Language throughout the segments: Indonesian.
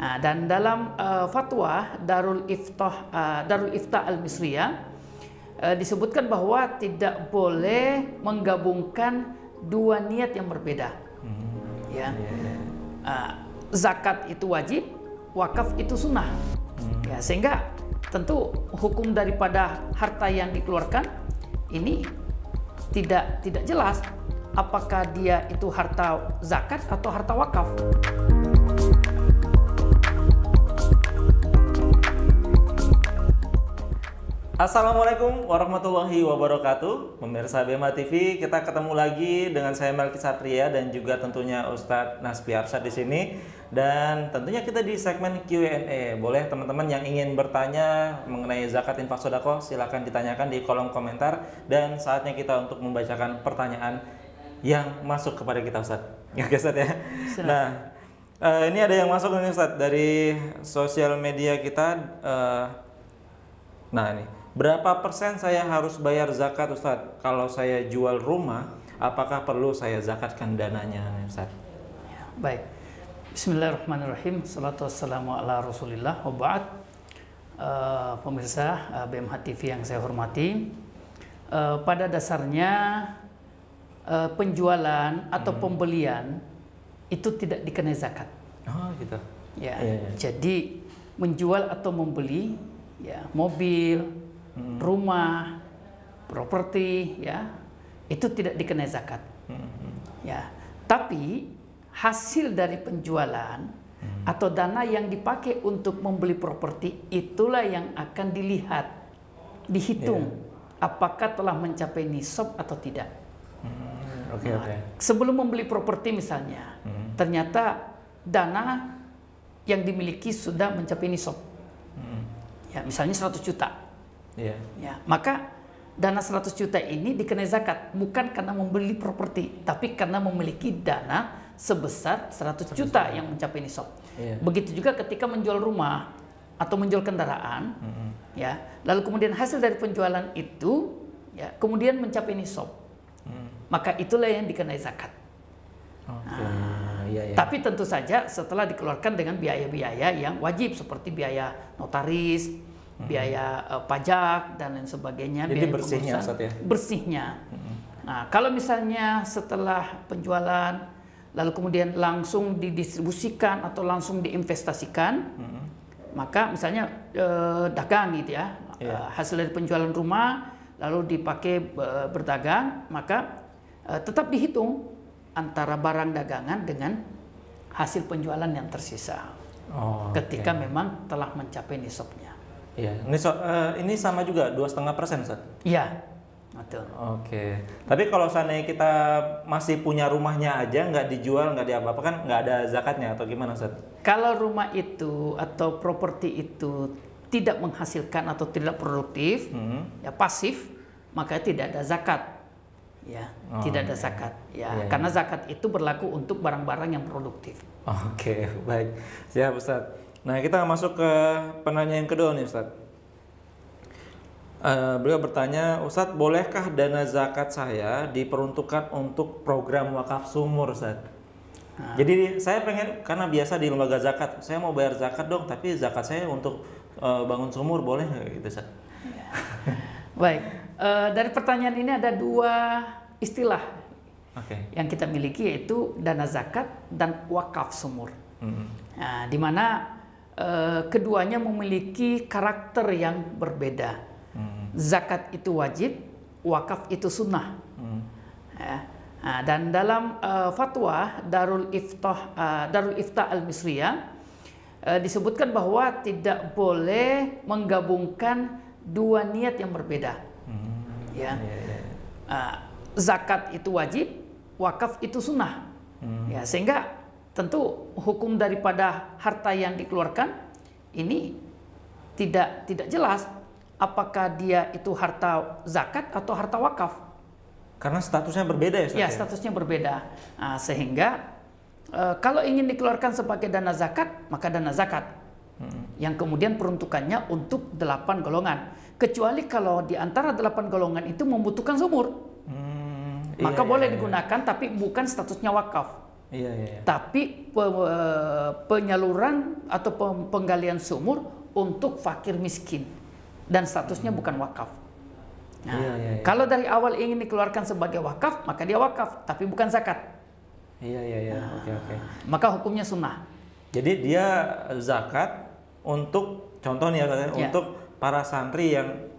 Dan dalam fatwa Darul Ifta Al-Misriyah disebutkan bahwa tidak boleh menggabungkan dua niat yang berbeda. Ya. Zakat itu wajib, wakaf itu sunnah. Ya, sehingga tentu hukum daripada harta yang dikeluarkan ini tidak jelas apakah dia itu harta zakat atau harta wakaf. Assalamualaikum warahmatullahi wabarakatuh. Pemirsa Bema TV, kita ketemu lagi dengan saya Melki Satria dan juga tentunya Ustadz Nasbi Arsyad di sini. Dan tentunya kita di segmen Q&A. Boleh teman-teman yang ingin bertanya mengenai zakat infak sedekah silakan ditanyakan di kolom komentar, dan saatnya kita untuk membacakan pertanyaan yang masuk kepada kita, Ustadz. Ya, Ustadz ya. Nah, ini ada yang masuk nih Ustadz dari sosial media kita. Nah, ini berapa persen saya harus bayar zakat, Ustadz? Kalau saya jual rumah, apakah perlu saya zakatkan dananya, Ustadz? Ya, baik. Bismillahirrahmanirrahim. Salatu wassalamu ala Rasulillah wa ba'd. Pemirsa BMH TV yang saya hormati, pada dasarnya penjualan atau pembelian itu tidak dikenai zakat. Oh, gitu. Ya, jadi menjual atau membeli ya mobil, rumah, properti, ya itu tidak dikenai zakat. Ya, tapi hasil dari penjualan atau dana yang dipakai untuk membeli properti itulah yang akan dihitung apakah telah mencapai nisab atau tidak. Sebelum membeli properti misalnya, ternyata dana yang dimiliki sudah mencapai nisab. Ya, misalnya 100 juta. Ya, maka dana 100 juta ini dikenai zakat bukan karena membeli properti, tapi karena memiliki dana sebesar 100 juta yang mencapai nisab. Begitu juga ketika menjual rumah atau menjual kendaraan, ya, lalu kemudian hasil dari penjualan itu ya kemudian mencapai nisab, maka itulah yang dikenai zakat. Tapi tentu saja setelah dikeluarkan dengan biaya-biaya yang wajib seperti biaya notaris, biaya pajak dan lain sebagainya. Jadi biaya bersihnya, Ustadz, ya? Bersihnya. Nah, kalau misalnya setelah penjualan lalu kemudian langsung didistribusikan atau langsung diinvestasikan, maka misalnya dagang gitu ya, hasil dari penjualan rumah lalu dipakai berdagang, maka tetap dihitung antara barang dagangan dengan hasil penjualan yang tersisa. Ketika memang telah mencapai nisabnya. Iya, ini sama juga 2,5%, Ustaz? Iya, betul. Tapi kalau seandainya kita masih punya rumahnya aja, nggak dijual, nggak diapa-apakan, nggak ada zakatnya atau gimana, Ustaz? Kalau rumah itu atau properti itu tidak menghasilkan atau tidak produktif, ya pasif, maka tidak ada zakat. Ya, tidak ada zakat. Ya, karena zakat itu berlaku untuk barang-barang yang produktif. Baik. Siap, Ustaz. Nah, kita masuk ke penanya yang kedua nih, Ustaz. Beliau bertanya, Ustaz, bolehkah dana zakat saya diperuntukkan untuk program wakaf sumur, Ustaz? Jadi saya pengen, karena biasa di lembaga zakat, saya mau bayar zakat dong, tapi zakat saya untuk bangun sumur, boleh nggak gitu, Ustaz? Baik. Dari pertanyaan ini ada dua istilah yang kita miliki, yaitu dana zakat dan wakaf sumur. Nah, di mana keduanya memiliki karakter yang berbeda. Zakat itu wajib, wakaf itu sunnah. Dan dalam fatwa Darul Ifta Al-Misriyah disebutkan bahwa tidak boleh menggabungkan dua niat yang berbeda. Zakat itu wajib, wakaf itu sunnah. Ya, sehingga tentu hukum daripada harta yang dikeluarkan ini tidak jelas apakah dia itu harta zakat atau harta wakaf. Karena statusnya berbeda ya, Ustaz? Ya, statusnya berbeda. Sehingga kalau ingin dikeluarkan sebagai dana zakat, maka dana zakat. Yang kemudian peruntukannya untuk 8 golongan. Kecuali kalau di antara 8 golongan itu membutuhkan sumur. Maka boleh digunakan, tapi bukan statusnya wakaf. Iya, iya, iya. Tapi penyaluran atau penggalian sumur untuk fakir miskin dan statusnya bukan wakaf. Nah, iya, iya, iya. kalau dari awal ingin dikeluarkan sebagai wakaf, maka dia wakaf, tapi bukan zakat. Iya, iya, iya. Oke, oke. Maka hukumnya sunnah. Jadi dia zakat untuk contoh nih ya, Ustaz, Ya. untuk para santri yang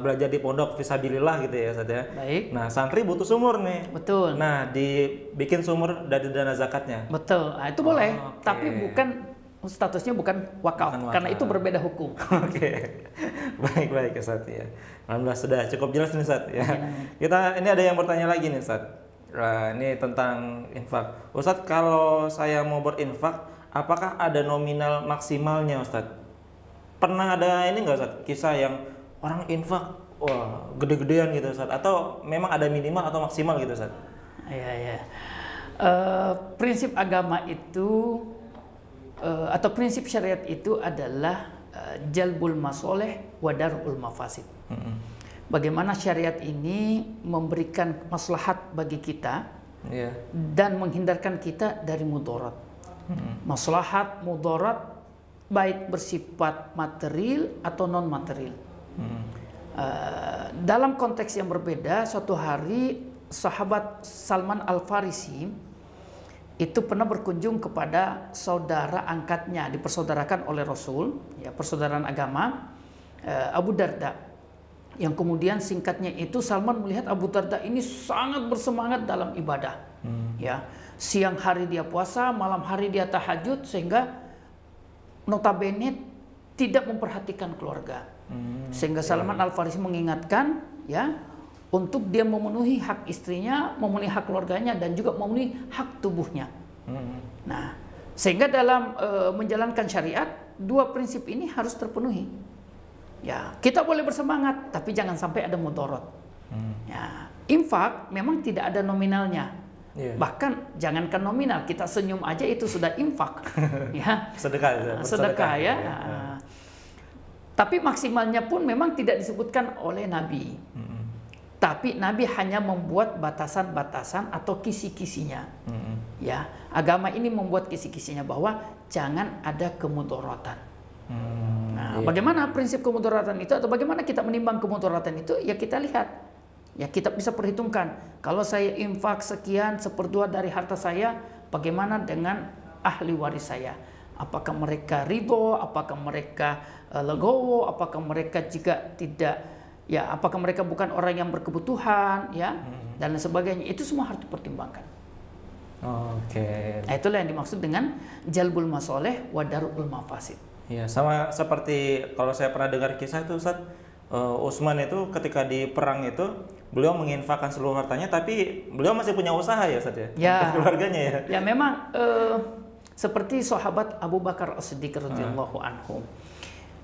belajar di pondok fisabilillah gitu ya, Ustaz ya. Baik. Nah, santri butuh sumur nih. Betul. Nah, dibikin sumur dari dana zakatnya. Betul. Nah, itu boleh, oke. tapi bukan statusnya bukan wakaf, Bukan wakaf. karena itu berbeda hukum. Oke, baik Ustaz ya. Alhamdulillah sudah cukup jelas nih Ustaz ya. Kita ini ada yang bertanya lagi nih Ustaz. Nah, ini tentang infak. Ustaz, kalau saya mau berinfak, apakah ada nominal maksimalnya Ustaz? Pernah ada ini nggak Ustaz? Kisah yang orang infak, wah gede-gedean gitu Ustaz? Atau memang ada minimal atau maksimal gitu Ustaz? Iya, iya. Prinsip agama itu atau prinsip syariat itu adalah jalbul masoleh wa darul mafasid. Bagaimana syariat ini memberikan maslahat bagi kita dan menghindarkan kita dari mudarat. Maslahat, mudarat baik bersifat material atau non material. Dalam konteks yang berbeda, suatu hari sahabat Salman Al-Farisi itu pernah berkunjung kepada saudara angkatnya, dipersaudarakan oleh Rasul, ya, persaudaraan agama, Abu Darda. Yang kemudian singkatnya itu Salman melihat Abu Darda ini sangat bersemangat dalam ibadah. Ya, siang hari dia puasa, malam hari dia tahajud, sehingga notabene tidak memperhatikan keluarga. Sehingga Salman Al-Farisi mengingatkan, ya, untuk dia memenuhi hak istrinya, memenuhi hak keluarganya, dan juga memenuhi hak tubuhnya. Nah, sehingga dalam menjalankan syariat, dua prinsip ini harus terpenuhi. Ya, kita boleh bersemangat, tapi jangan sampai ada mudarat. Ya, infak memang tidak ada nominalnya. Bahkan jangankan nominal, kita senyum aja itu sudah infak. Ya, sedekah ya. Tapi maksimalnya pun memang tidak disebutkan oleh Nabi. Tapi Nabi hanya membuat batasan-batasan atau kisi-kisinya. Ya, agama ini membuat kisi-kisinya bahwa jangan ada kemudaratan. Nah, bagaimana prinsip kemudaratan itu atau bagaimana kita menimbang kemudaratan itu? Ya kita lihat. Ya kita bisa perhitungkan. Kalau saya infak sekian 1/2 dari harta saya, bagaimana dengan ahli waris saya? Apakah mereka ridho? Apakah mereka legowo? Apakah mereka juga tidak? Ya, apakah mereka bukan orang yang berkebutuhan? Ya, dan sebagainya. Itu semua harus dipertimbangkan. Oke. Nah, itulah yang dimaksud dengan jalbul masoleh wa darul mafasid. Ya, sama seperti kalau saya pernah dengar kisah itu Ustaz, Utsman itu ketika di perang itu beliau menginfakkan seluruh hartanya, tapi beliau masih punya usaha ya Ustaz ya, untuk keluarganya ya. Ya memang seperti sahabat Abu Bakar As-Siddiq radhiyallahu anhu.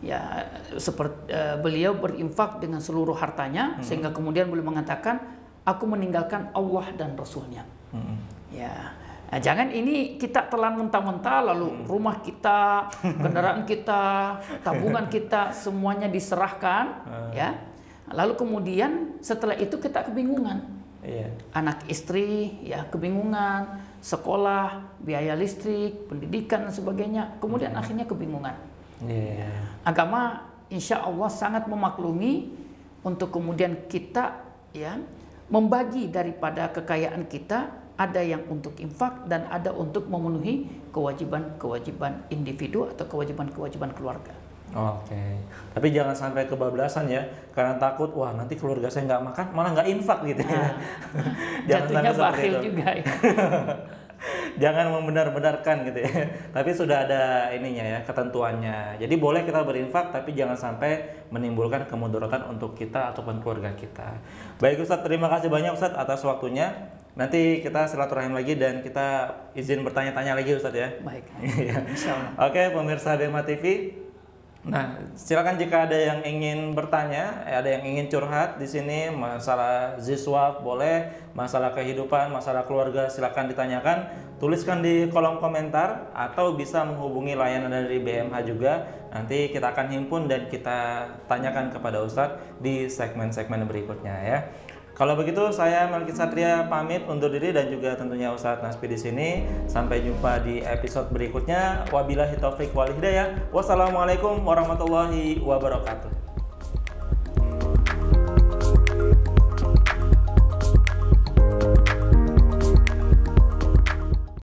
Ya, seperti beliau berinfak dengan seluruh hartanya sehingga kemudian beliau mengatakan, aku meninggalkan Allah dan Rasulnya. Ya, nah, jangan ini kita telan mentah-mentah lalu rumah kita, kendaraan kita, tabungan kita semuanya diserahkan, ya. Lalu kemudian setelah itu kita kebingungan. Anak istri ya kebingungan, sekolah, biaya listrik, pendidikan dan sebagainya. Kemudian akhirnya kebingungan. Agama insya Allah sangat memaklumi untuk kemudian kita ya membagi daripada kekayaan kita, ada yang untuk infak dan ada untuk memenuhi kewajiban-kewajiban individu atau kewajiban-kewajiban keluarga. Oke, tapi jangan sampai kebablasan ya, karena takut wah nanti keluarga saya nggak makan malah nggak infak gitu ya. Jatuhnya bakhil juga ya. Jangan membenar-benarkan gitu ya. Tapi sudah ada ininya ya, ketentuannya. Jadi boleh kita berinfak tapi jangan sampai menimbulkan kemudaratan untuk kita ataupun keluarga kita. Baik Ustadz, terima kasih banyak Ustadz atas waktunya. Nanti kita silaturahim lagi dan kita izin bertanya-tanya lagi Ustadz ya. Baik. Insyaallah. Oke, pemirsa BEMA TV. Nah, silakan jika ada yang ingin bertanya, ada yang ingin curhat di sini masalah ziswaf boleh, masalah kehidupan, masalah keluarga silakan ditanyakan, tuliskan di kolom komentar atau bisa menghubungi layanan dari BMH juga. Nanti kita akan himpun dan kita tanyakan kepada Ustadz di segmen-segmen berikutnya ya. Kalau begitu saya Melki Satria pamit undur diri dan juga tentunya Ustadz Naspi di sini. Sampai jumpa di episode berikutnya. Wabillahi taufik wal hidayah. Wassalamualaikum warahmatullahi wabarakatuh.